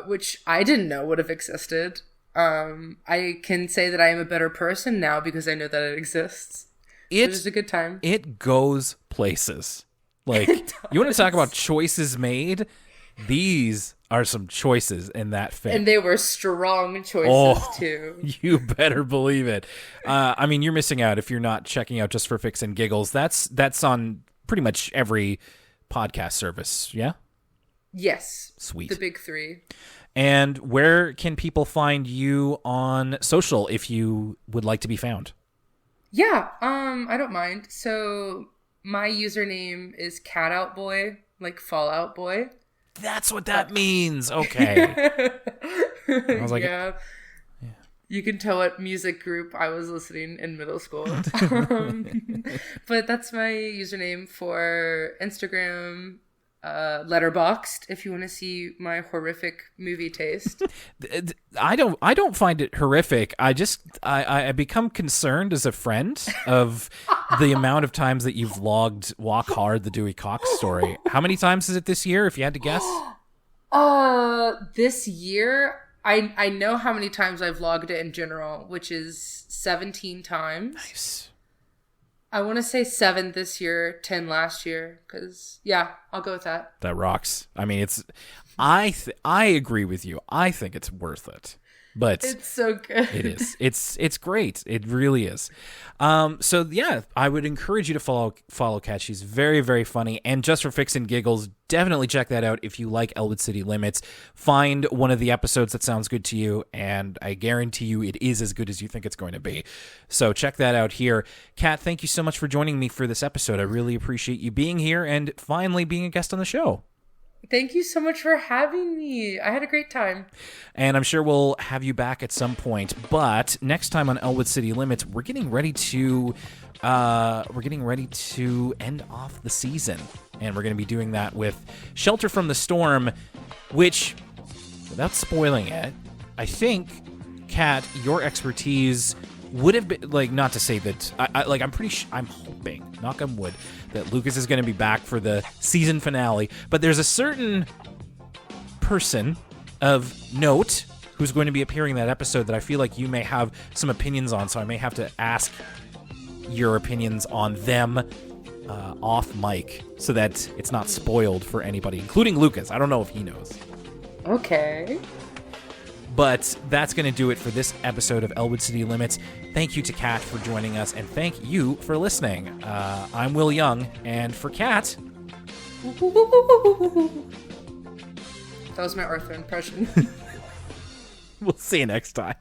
which I didn't know would have existed. I can say that I am a better person now because I know that it exists. It was a good time. It goes places. Like, you want to talk about choices made? These are some choices in that fic. And they were strong choices, too. You better believe it. I mean, you're missing out if you're not checking out Just for Fics and Giggles. That's on pretty much every podcast service, yeah? Yes. Sweet. The big three. And where can people find you on social if you would like to be found? Yeah, I don't mind. So my username is Catoutboy, like Fallout Boy. That's what that means. Okay. I was like, yeah. You can tell what music group I was listening in middle school. But that's my username for Instagram, Letterboxd, if you want to see my horrific movie taste. I don't find it horrific. I become concerned as a friend of the amount of times that you've logged Walk Hard, the Dewey Cox story. How many times is it this year, if you had to guess? This year, I know how many times I've logged it in general, which is 17 times. Nice. I want to say 7 this year, 10 last year, because, yeah, I'll go with that. That rocks. I mean, I agree with you. I think it's worth it. but It's so good. it is. It's great. It really is. So yeah, I would encourage you to follow Kat. She's very, very funny. And just for Fics and Giggles, definitely check that out if you like Elwood City Limits. Find one of the episodes that sounds good to you, and I guarantee you it is as good as you think it's going to be. So check that out here. Kat, thank you so much for joining me for this episode. I really appreciate you being here and finally being a guest on the show. Thank you so much for having me. I had a great time. And I'm sure we'll have you back at some point. But next time on Elwood City Limits, we're getting ready to end off the season, and we're going to be doing that with Shelter from the Storm, which, without spoiling it, I think, Kat, your expertise would have been, like, not to say that I'm hoping, knock on wood, that Lucas is going to be back for the season finale, but there's a certain person of note who's going to be appearing in that episode that I feel like you may have some opinions on, so I may have to ask your opinions on them off mic so that it's not spoiled for anybody, including Lucas. I don't know if he knows. Okay. But that's going to do it for this episode of Elwood City Limits. Thank you to Kat for joining us, and thank you for listening. I'm Will Young, and for Kat... That was my Arthur impression. We'll see you next time.